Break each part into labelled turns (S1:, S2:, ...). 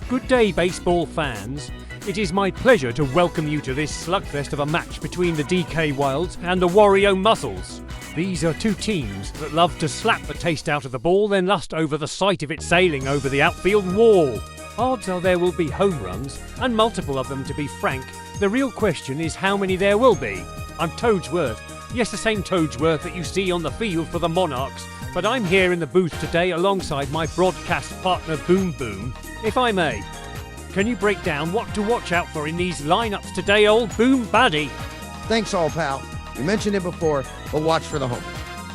S1: Good day, baseball fans. It is my pleasure to welcome you to this slugfest of a match between the DK Wilds and the Wario Muscles. These are two teams that love to slap the taste out of the ball, then lust over the sight of it sailing over the outfield wall. Odds are there will be home runs, and multiple of them, to be frank. The real question is how many there will be. I'm Toadsworth. Yes, the same Toadsworth that you see on the field for the Monarchs, but I'm here in the booth today alongside my broadcast partner Boom Boom. If I may, can you break down what to watch out for in these lineups today, old Boom Buddy?
S2: Thanks, all pal. We mentioned it before, but watch for the home.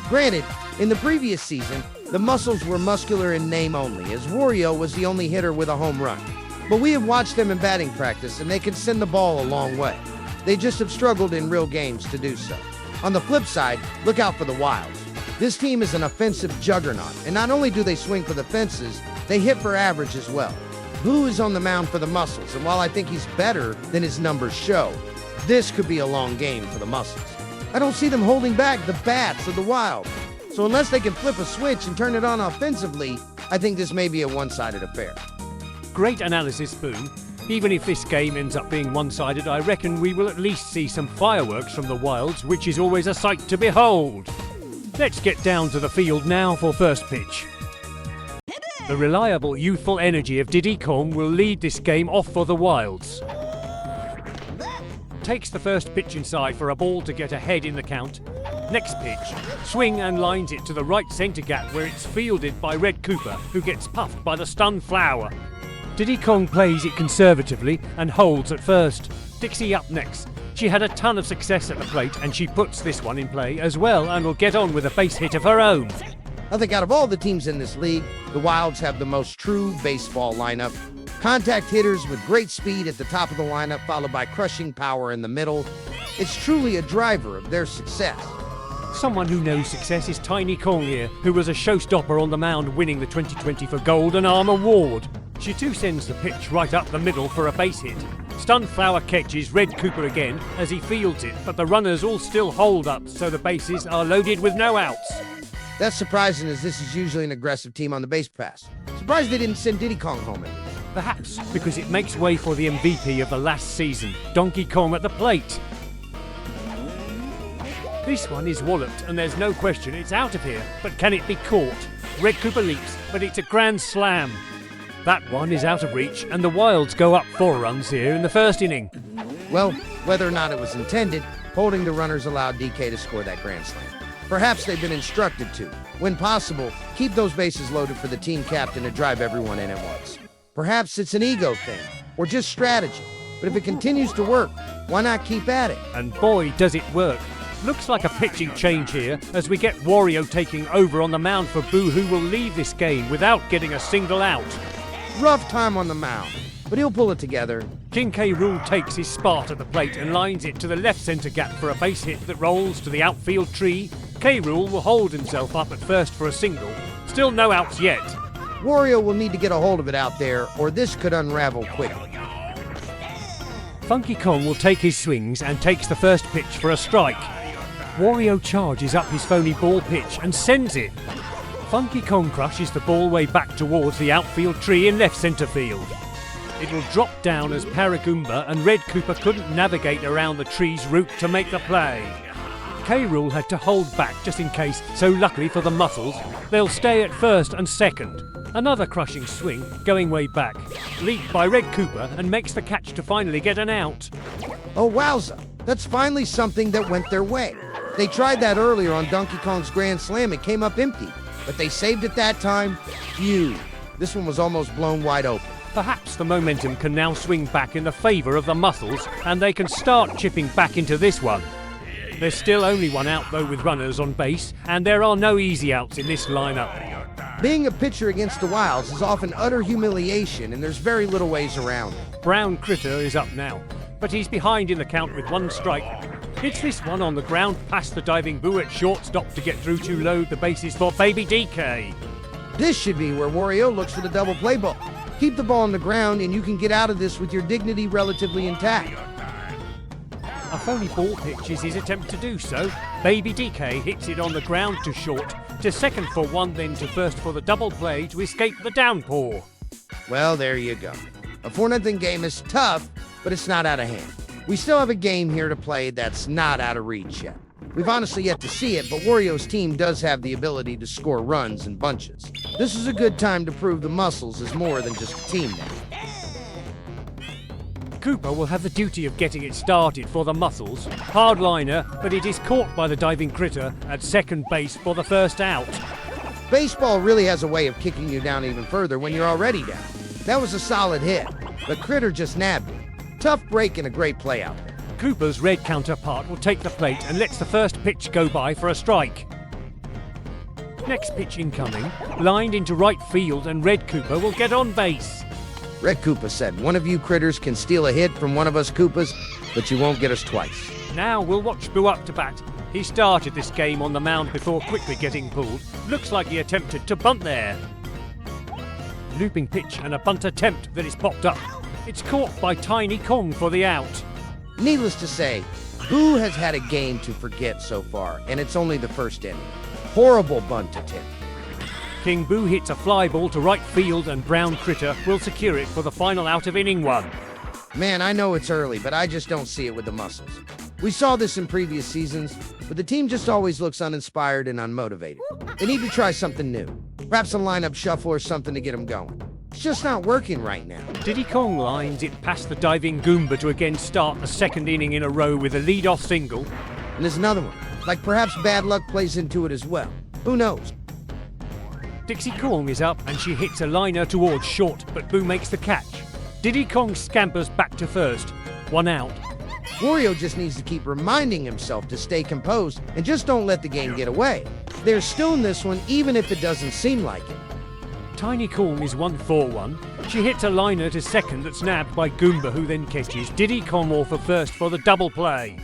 S2: Granted, in the previous season, the Muscles were muscular in name only, as Wario was the only hitter with a home run. But we have watched them in batting practice, and they can send the ball a long way. They just have struggled in real games to do so. On the flip side, look out for the Wilds. This team is an offensive juggernaut, and not only do they swing for the fences, they hit for average as well. Boo is on the mound for the Muscles, and while I think he's better than his numbers show, this could be a long game for the Muscles. I don't see them holding back the bats of the Wild. So unless they can flip a switch and turn it on offensively, I think this may be a one-sided affair.
S1: Great analysis, Boom. Even if this game ends up being one-sided, I reckon we will at least see some fireworks from the Wilds, which is always a sight to behold. Let's get down to the field now for first pitch. The reliable, youthful energy of Diddy Kong will lead this game off for the Wilds. Takes the first pitch inside for a ball to get ahead in the count. Next pitch, swing and lines it to the right centre gap where it's fielded by Red Cooper, who gets puffed by the stunned Flower. Diddy Kong plays it conservatively and holds at first. Dixie up next. She had a ton of success at the plate and she puts this one in play as well and will get on with a base hit of her own.
S2: I think out of all the teams in this league, the Wilds have the most true baseball lineup. Contact hitters with great speed at the top of the lineup, followed by crushing power in the middle. It's truly a driver of their success.
S1: Someone who knows success is Tiny Kong here, who was a showstopper on the mound winning the 2020 for Golden Arm Award. She too sends the pitch right up the middle for a base hit. Stunned Flower catches Red Cooper again as he fields it, but the runners all still hold up, so the bases are loaded with no outs.
S2: That's surprising, as this is usually an aggressive team on the base pass. Surprised they didn't send Diddy Kong home.
S1: Perhaps because it makes way for the MVP of the last season, Donkey Kong at the plate. This one is walloped and there's no question it's out of here, but can it be caught? Red Cooper leaps, but it's a grand slam. That one is out of reach and the Wilds go up 4 runs here in the first inning.
S2: Well, whether or not it was intended, holding the runners allowed DK to score that grand slam. Perhaps they've been instructed to, when possible, keep those bases loaded for the team captain to drive everyone in at once. Perhaps it's an ego thing, or just strategy. But if it continues to work, why not keep at it?
S1: And boy, does it work. Looks like a pitching change here, as we get Wario taking over on the mound for Boo, who will leave this game without getting a single out.
S2: Rough time on the mound, but he'll pull it together.
S1: King K. Rool takes his spot at the plate and lines it to the left centre gap for a base hit that rolls to the outfield tree. K. Rool will hold himself up at first for a single. Still no outs yet.
S2: Wario will need to get a hold of it out there, or this could unravel quickly.
S1: Funky Kong will take his swings and takes the first pitch for a strike. Wario charges up his phony ball pitch and sends it. Funky Kong crushes the ball way back towards the outfield tree in left centre field. It'll drop down as Paragoomba and Red Cooper couldn't navigate around the tree's route to make the play. K. Rool had to hold back just in case, so luckily for the Muscles, they'll stay at first and second. Another crushing swing, going way back, leaped by Red Cooper and makes the catch to finally get an out.
S2: Oh wowza, that's finally something that went their way. They tried that earlier on Donkey Kong's Grand Slam and came up empty, but they saved it that time. Phew, this one was almost blown wide open.
S1: Perhaps the momentum can now swing back in the favour of the Muscles and they can start chipping back into this one. There's still only one out though with runners on base, and there are no easy outs in this lineup.
S2: Being a pitcher against the Wilds is often utter humiliation, and there's very little ways around it.
S1: Brown Critter is up now, but he's behind in the count with 1 strike. Hits this one on the ground past the diving Boo at shortstop to get through to load the bases for Baby DK.
S2: This should be where Wario looks for the double play ball. Keep the ball on the ground and you can get out of this with your dignity relatively intact.
S1: A phony ball pitch is his attempt to do so. Baby DK hits it on the ground to short, to second for 1, then to first for the double play to escape the downpour.
S2: Well, there you go. A 4-0 game is tough, but it's not out of hand. We still have a game here to play that's not out of reach yet. We've honestly yet to see it, but Wario's team does have the ability to score runs in bunches. This is a good time to prove the Muscles is more than just a team now.
S1: Cooper will have the duty of getting it started for the Muscles. Hardliner, but it is caught by the diving critter at second base for the first out.
S2: Baseball really has a way of kicking you down even further when you're already down. That was a solid hit, but Critter just nabbed it. Tough break and a great play out there.
S1: Cooper's red counterpart will take the plate and lets the first pitch go by for a strike. Next pitch incoming, lined into right field, and Red Cooper will get on base.
S2: Red Koopa said, "One of you critters can steal a hit from one of us Koopas, but you won't get us twice."
S1: Now we'll watch Boo up to bat. He started this game on the mound before quickly getting pulled. Looks like he attempted to bunt there. Looping pitch and a bunt attempt that is popped up. It's caught by Tiny Kong for the out.
S2: Needless to say, Boo has had a game to forget so far, and it's only the first inning. Horrible bunt attempt.
S1: King Boo hits a fly ball to right field, and Brown Critter will secure it for the final out of inning one.
S2: Man, I know it's early, but I just don't see it with the Muscles. We saw this in previous seasons, but the team just always looks uninspired and unmotivated. They need to try something new. Perhaps a lineup shuffle or something to get them going. It's just not working right now.
S1: Diddy Kong lines it past the diving Goomba to again start the second inning in a row with a lead-off single.
S2: And there's another one. Like perhaps bad luck plays into it as well. Who knows?
S1: Dixie Kong is up and she hits a liner towards short, but Boo makes the catch. Diddy Kong scampers back to first. One out.
S2: Wario just needs to keep reminding himself to stay composed and just don't let the game get away. They're still in this one even if it doesn't seem like it.
S1: Tiny Kong is 1-4-1. She hits a liner to second that's nabbed by Goomba, who then catches Diddy Kong off for first for the double play.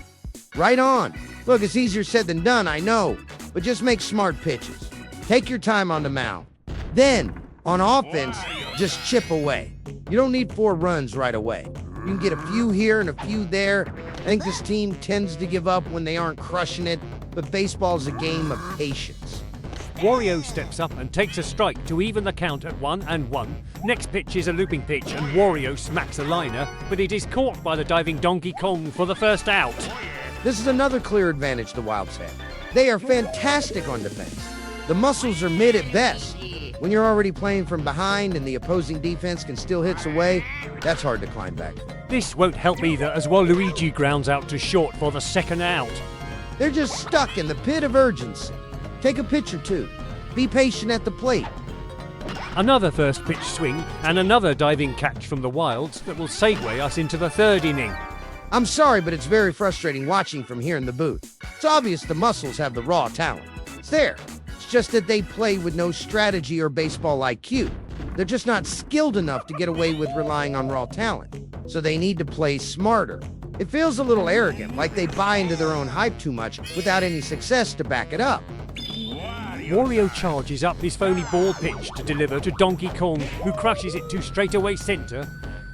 S2: Right on. Look, it's easier said than done, I know, but just make smart pitches. Take your time on the mound. Then, on offense, just chip away. You don't need 4 runs right away. You can get a few here and a few there. I think this team tends to give up when they aren't crushing it, but baseball's a game of patience.
S1: Wario steps up and takes a strike to even the count at 1-1. Next pitch is a looping pitch and Wario smacks a liner, but it is caught by the diving Donkey Kong for the first out.
S2: This is another clear advantage the Wilds have. They are fantastic on defense. The Muscles are mid at best. When you're already playing from behind and the opposing defense can steal hits away, that's hard to climb back.
S1: This won't help either as Waluigi grounds out to short for the second out.
S2: They're just stuck in the pit of urgency. Take a pitch or two. Be patient at the plate.
S1: Another first pitch swing and another diving catch from the Wilds that will segue us into the third inning.
S2: I'm sorry, but it's very frustrating watching from here in the booth. It's obvious the Muscles have the raw talent. It's there. It's just that they play with no strategy or baseball IQ. They're just not skilled enough to get away with relying on raw talent. So they need to play smarter. It feels a little arrogant, like they buy into their own hype too much without any success to back it up.
S1: Wario charges up his phony ball pitch to deliver to Donkey Kong, who crushes it to straightaway center.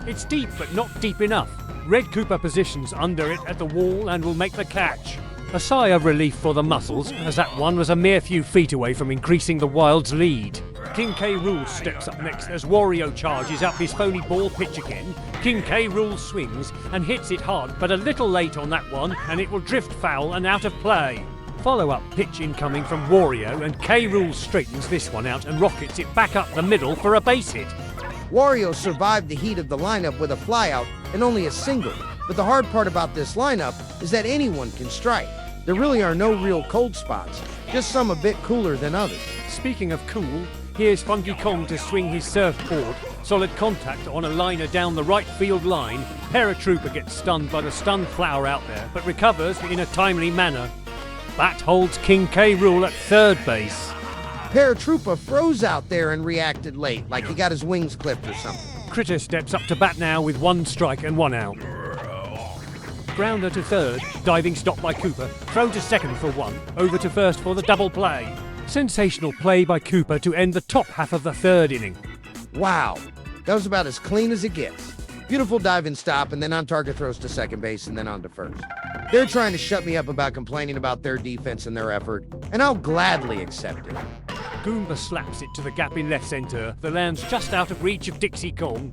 S1: It's deep, but not deep enough. Red Cooper positions under it at the wall and will make the catch. A sigh of relief for the Muscles, as that one was a mere few feet away from increasing the Wilds' lead. King K. Rool steps up next as Wario charges up his phony ball pitch again. King K. Rool swings and hits it hard, but a little late on that one, and it will drift foul and out of play. Follow-up pitch incoming from Wario, and K. Rool straightens this one out and rockets it back up the middle for a base hit.
S2: Wario survived the heat of the lineup with a flyout and only a single. But the hard part about this lineup is that anyone can strike. There really are no real cold spots, just some a bit cooler than others.
S1: Speaking of cool, here's Funky Kong to swing his surfboard. Solid contact on a liner down the right field line. Paratrooper gets stunned by the stunned flower out there, but recovers in a timely manner. That holds King K. Rool at third base.
S2: Paratrooper froze out there and reacted late, like he got his wings clipped or something.
S1: Critter steps up to bat now with 1 strike and 1 out. Grounder to third, diving stop by Cooper, throw to second for 1, over to first for the double play. Sensational play by Cooper to end the top half of the third inning.
S2: Wow, that was about as clean as it gets. Beautiful dive and stop, and then on-target throws to second base and then on to first. They're trying to shut me up about complaining about their defense and their effort, and I'll gladly accept it.
S1: Goomba slaps it to the gap in left center that lands just out of reach of Dixie Kong.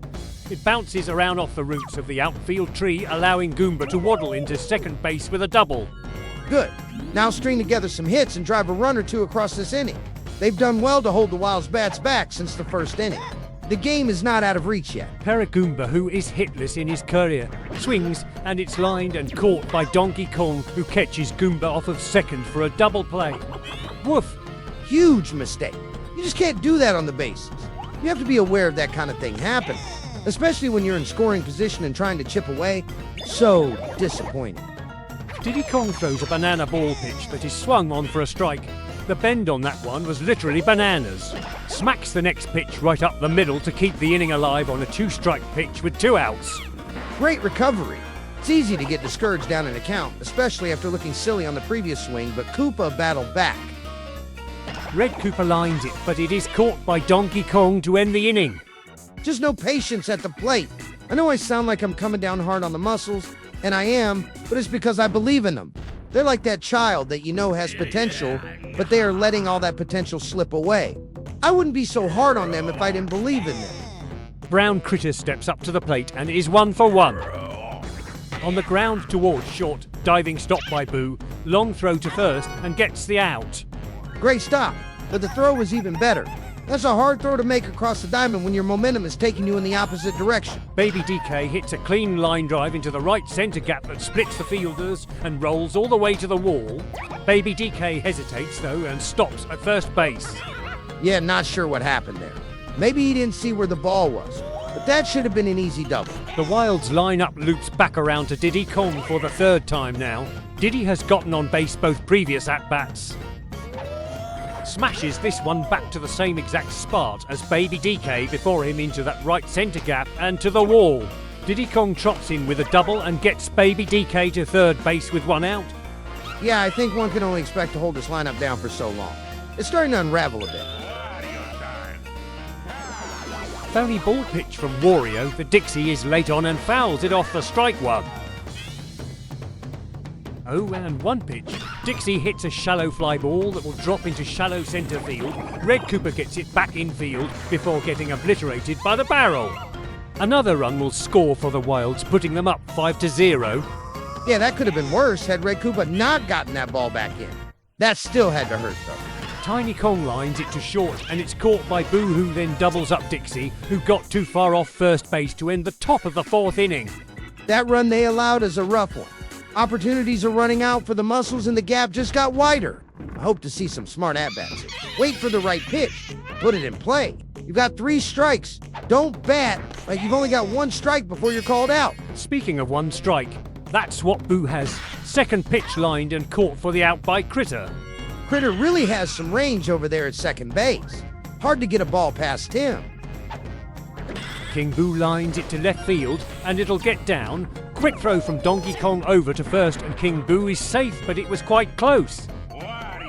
S1: It bounces around off the roots of the outfield tree, allowing Goomba to waddle into second base with a double.
S2: Good. Now string together some hits and drive a run or two across this inning. They've done well to hold the Wild's bats back since the first inning. The game is not out of reach yet.
S1: Paragoomba, who is hitless in his career, swings and it's lined and caught by Donkey Kong, who catches Goomba off of second for a double play. Woof!
S2: Huge mistake. You just can't do that on the bases. You have to be aware of that kind of thing happening, especially when you're in scoring position and trying to chip away. So disappointing.
S1: Diddy Kong throws a banana ball pitch that is swung on for a strike. The bend on that one was literally bananas. Smacks the next pitch right up the middle to keep the inning alive on a two-strike pitch with 2 outs.
S2: Great recovery. It's easy to get discouraged down an account, especially after looking silly on the previous swing, but Koopa battled back.
S1: Red Koopa lines it, but it is caught by Donkey Kong to end the inning.
S2: Just no patience at the plate. I know I sound like I'm coming down hard on the Muscles, and I am, but it's because I believe in them. They're like that child that you know has potential, but they are letting all that potential slip away. I wouldn't be so hard on them if I didn't believe in them.
S1: Brown Critter steps up to the plate and is 1 for 1. On the ground towards short, diving stop by Boo, long throw to first and gets the out.
S2: Great stop, but the throw was even better. That's a hard throw to make across the diamond when your momentum is taking you in the opposite direction.
S1: Baby DK hits a clean line drive into the right centre gap that splits the fielders and rolls all the way to the wall. Baby DK hesitates though and stops at first base.
S2: Yeah, not sure what happened there. Maybe he didn't see where the ball was, but that should have been an easy double.
S1: The Wild's lineup loops back around to Diddy Kong for the 3rd time now. Diddy has gotten on base both previous at-bats. Smashes this one back to the same exact spot as Baby DK before him into that right centre gap and to the wall. Diddy Kong trots in with a double and gets Baby DK to 3rd base with 1 out.
S2: Yeah, I think one can only expect to hold this lineup down for so long. It's starting to unravel a bit.
S1: Phony ball pitch from Wario, the Dixie is late on and fouls it off for strike 1. 0-1 pitch. Dixie hits a shallow fly ball that will drop into shallow centre field. Red Koopa gets it back in field before getting obliterated by the barrel. Another run will score for the Wilds, putting them up 5-0.
S2: Yeah, that could have been worse had Red Koopa not gotten that ball back in. That still had to hurt though.
S1: Tiny Kong lines it to short and it's caught by Boo, who then doubles up Dixie, who got too far off first base to end the top of the 4th inning.
S2: That run they allowed is a rough one. Opportunities are running out for the Muscles and the gap just got wider. I hope to see some smart at-bats. Wait for the right pitch. Put it in play. You've got 3 strikes. Don't bat like you've only got 1 strike before you're called out.
S1: Speaking of 1 strike, that's what Boo has. 2nd pitch lined and caught for the out by Critter.
S2: Critter really has some range over there at second base. Hard to get a ball past him.
S1: King Boo lines it to left field and it'll get down. Quick throw from Donkey Kong over to first and King Boo is safe, but it was quite close.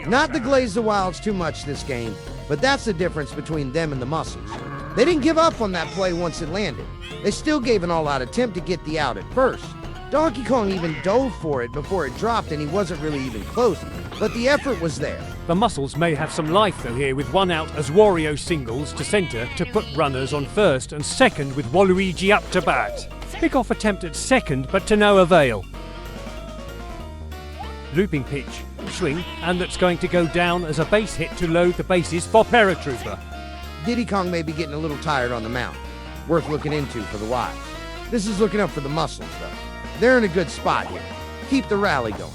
S2: Not to glaze the Wilds too much this game, but that's the difference between them and the Muscles. They didn't give up on that play once it landed. They still gave an all-out attempt to get the out at first. Donkey Kong even dove for it before it dropped and he wasn't really even close, but the effort was there.
S1: The Muscles may have some life though here with 1 out as Wario singles to centre to put runners on first and second with Waluigi up to bat. Pick-off attempt at second but to no avail. Looping pitch, swing, and that's going to go down as a base hit to load the bases for Paratrooper.
S2: Diddy Kong may be getting a little tired on the mound. Worth looking into for the Wilds. This is looking up for the Muscles though. They're in a good spot here. Keep the rally going.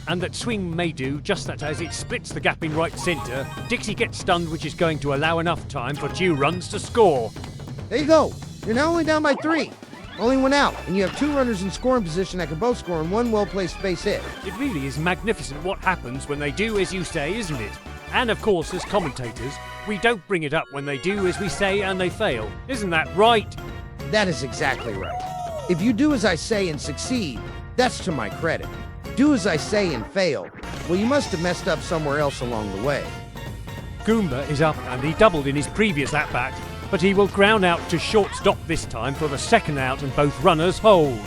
S1: And that swing may do just that as it splits the gap in right centre. Dixie gets stunned, which is going to allow enough time for 2 runs to score.
S2: There you go. You're now only down by 3. Only 1 out, and you have 2 runners in scoring position that can both score in 1 well-placed base hit.
S1: It really is magnificent what happens when they do as you say, isn't it? And of course, as commentators, we don't bring it up when they do as we say and they fail. Isn't that right?
S2: That is exactly right. If you do as I say and succeed, that's to my credit. Do as I say and fail, well, you must have messed up somewhere else along the way.
S1: Goomba is up and he doubled in his previous at-bat, but he will ground out to shortstop this time for the 2nd out and both runners hold.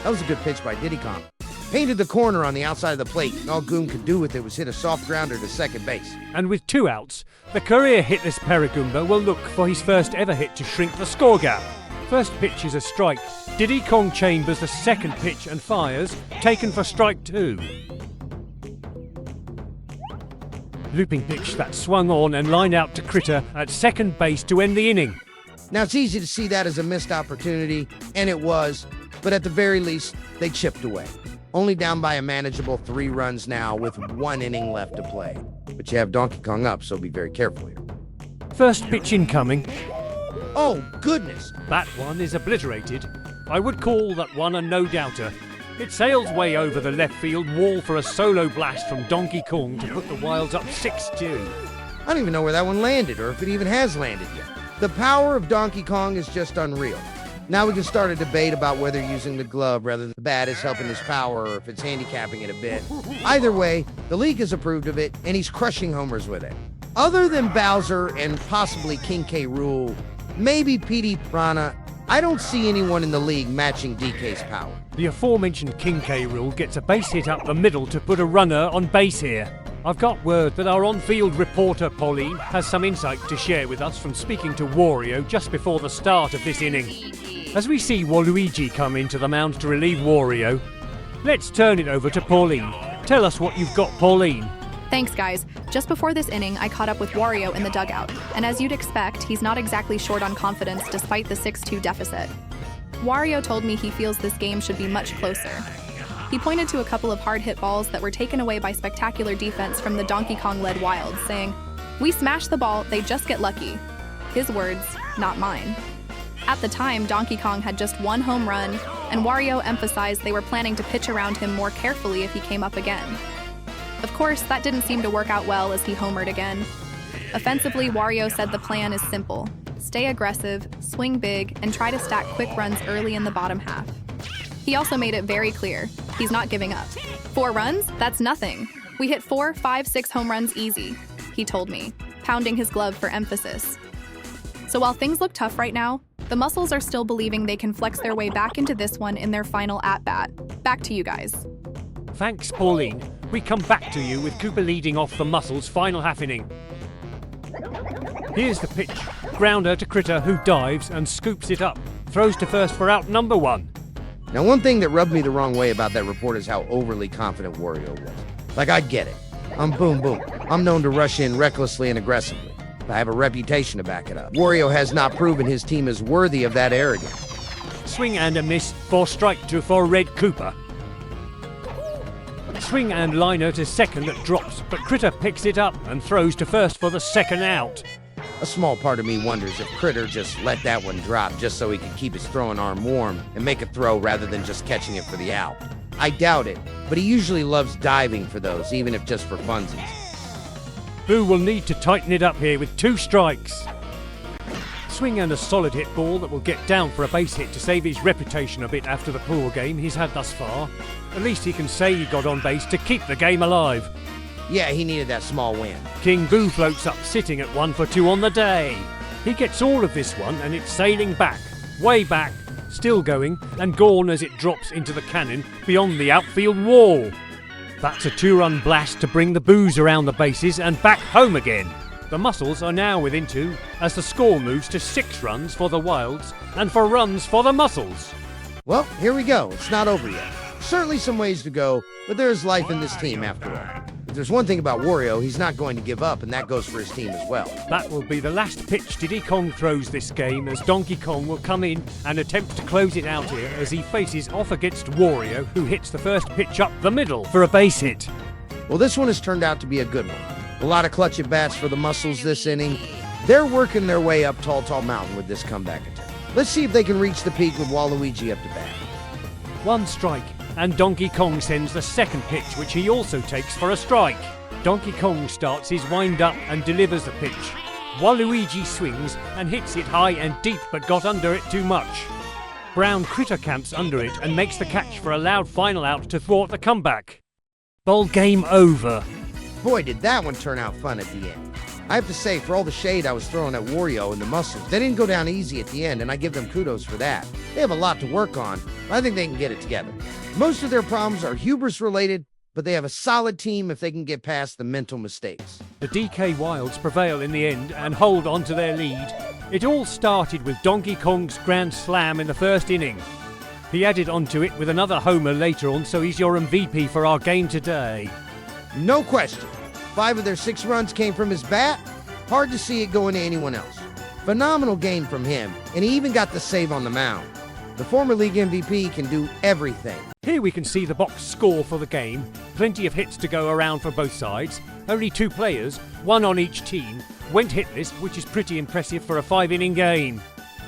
S2: That was a good pitch by Diddy Kong. Painted the corner on the outside of the plate, and all Goom could do with it was hit a soft grounder to second base.
S1: And with 2 outs, the career hitless Paragoomba will look for his first ever hit to shrink the score gap. First pitch is a strike. Diddy Kong chambers the second pitch and fires, taken for strike 2. Looping pitch that swung on and lined out to Critter at second base to end the inning.
S2: Now, it's easy to see that as a missed opportunity, and it was, but at the very least, they chipped away. Only down by a manageable 3 runs now with 1 inning left to play. But you have Donkey Kong up, so be very careful here.
S1: First pitch incoming.
S2: Oh, goodness!
S1: That one is obliterated. I would call that one a no-doubter. It sails way over the left field wall for a solo blast from Donkey Kong to put the Wilds up 6-2.
S2: I don't even know where that one landed, or if it even has landed yet. The power of Donkey Kong is just unreal. Now we can start a debate about whether using the glove rather than the bat is helping his power or if it's handicapping it a bit. Either way, the league has approved of it, and he's crushing homers with it. Other than Bowser and possibly King K. Rool, maybe Petey Piranha, I don't see anyone in the league matching DK's power.
S1: The aforementioned King K. Rool gets a base hit up the middle to put a runner on base here. I've got word that our on-field reporter Pauline has some insight to share with us from speaking to Wario just before the start of this inning. As we see Waluigi come into the mound to relieve Wario, let's turn it over to Pauline. Tell us what you've got, Pauline.
S3: Thanks, guys. Just before this inning, I caught up with Wario in the dugout, and as you'd expect, he's not exactly short on confidence despite the 6-2 deficit. Wario told me he feels this game should be much closer. He pointed to a couple of hard-hit balls that were taken away by spectacular defense from the Donkey Kong-led Wilds, saying, "We smash the ball, they just get lucky." His words, not mine. At the time, Donkey Kong had just 1 home run, and Wario emphasized they were planning to pitch around him more carefully if he came up again. Of course, that didn't seem to work out well as he homered again. Offensively, Wario said the plan is simple. Stay aggressive, swing big, and try to stack quick runs early in the bottom half. He also made it very clear, he's not giving up. 4 runs? That's nothing. We hit 4, 5, 6 home runs easy, he told me, pounding his glove for emphasis. So while things look tough right now, the Muscles are still believing they can flex their way back into this one in their final at-bat. Back to you guys.
S1: Thanks, Pauline. We come back to you with Cooper leading off the Muscles' final half inning. Here's the pitch. Grounder to Critter, who dives and scoops it up. Throws to first for out number 1.
S2: Now, one thing that rubbed me the wrong way about that report is how overly confident Wario was. Like, I get it. I'm boom boom. I'm known to rush in recklessly and aggressively. I have a reputation to back it up. Wario has not proven his team is worthy of that arrogance.
S1: Swing and a miss for strike 2 for Red Cooper. Swing and liner to second that drops, but Critter picks it up and throws to first for the second out.
S2: A small part of me wonders if Critter just let that one drop just so he could keep his throwing arm warm and make a throw rather than just catching it for the out. I doubt it, but he usually loves diving for those, even if just for funsies.
S1: Boo will need to tighten it up here with 2 strikes. Swing and a solid hit ball that will get down for a base hit to save his reputation a bit after the poor game he's had thus far. At least he can say he got on base to keep the game alive.
S2: Yeah, he needed that small win.
S1: King Boo floats up, sitting at 1 for 2 on the day. He gets all of this one and it's sailing back, way back, still going, and gone as it drops into the cannon beyond the outfield wall. That's a 2-run blast to bring the Boos around the bases and back home again. The Muscles are now within 2 as the score moves to 6 runs for the Wilds and 4 runs for the Muscles.
S2: Well, here we go. It's not over yet. Certainly some ways to go, but there is life in this team after all. If there's one thing about Wario, he's not going to give up, and that goes for his team as well.
S1: That will be the last pitch Diddy Kong throws this game, as Donkey Kong will come in and attempt to close it out here as he faces off against Wario, who hits the first pitch up the middle for a base hit.
S2: Well, this one has turned out to be a good one. A lot of clutch at bats for the Muscles this inning. They're working their way up Tall Mountain with this comeback attempt. Let's see if they can reach the peak with Waluigi up to bat.
S1: 1 strike, and Donkey Kong sends the second pitch, which he also takes for a strike. Donkey Kong starts his wind-up and delivers the pitch. Waluigi swings and hits it high and deep, but got under it too much. Brown Critter camps under it and makes the catch for a loud final out to thwart the comeback. Ball game over.
S2: Boy, did that one turn out fun at the end. I have to say, for all the shade I was throwing at Wario and the Muscles, they didn't go down easy at the end, and I give them kudos for that. They have a lot to work on, but I think they can get it together. Most of their problems are hubris-related, but they have a solid team if they can get past the mental mistakes.
S1: The DK Wilds prevail in the end and hold on to their lead. It all started with Donkey Kong's grand slam in the first inning. He added onto it with another homer later on, so he's your MVP for our game today.
S2: No question. 5 of their 6 runs came from his bat. Hard to see it going to anyone else. Phenomenal game from him, and he even got the save on the mound. The former league MVP can do everything.
S1: Here we can see the box score for the game. Plenty of hits to go around for both sides. Only 2 players, 1 on each team, went hitless, which is pretty impressive for a 5-inning game.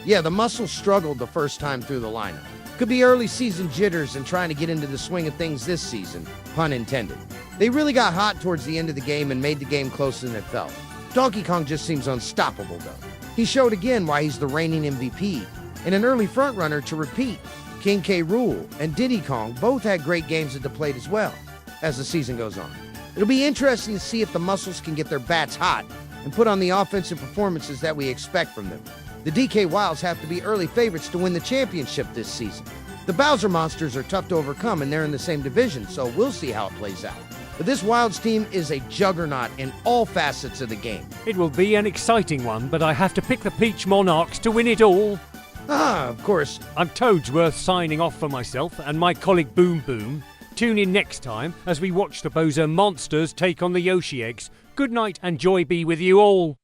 S2: Yeah, the Muscles struggled the first time through the lineup. Could be early season jitters and trying to get into the swing of things this season, pun intended. They really got hot towards the end of the game and made the game closer than it felt. Donkey Kong just seems unstoppable, though. He showed again why he's the reigning MVP, and an early frontrunner to repeat. King K. Rool and Diddy Kong both had great games at the plate as well, as the season goes on. It'll be interesting to see if the Muscles can get their bats hot and put on the offensive performances that we expect from them. The DK Wilds have to be early favorites to win the championship this season. The Bowser Monsters are tough to overcome, and they're in the same division, so we'll see how it plays out. But this Wilds team is a juggernaut in all facets of the game.
S1: It will be an exciting one, but I have to pick the Peach Monarchs to win it all.
S2: Of course.
S1: I'm Toadsworth signing off for myself and my colleague Boom Boom. Tune in next time as we watch the Bowser Monsters take on the Yoshi Eggs. Good night and joy be with you all.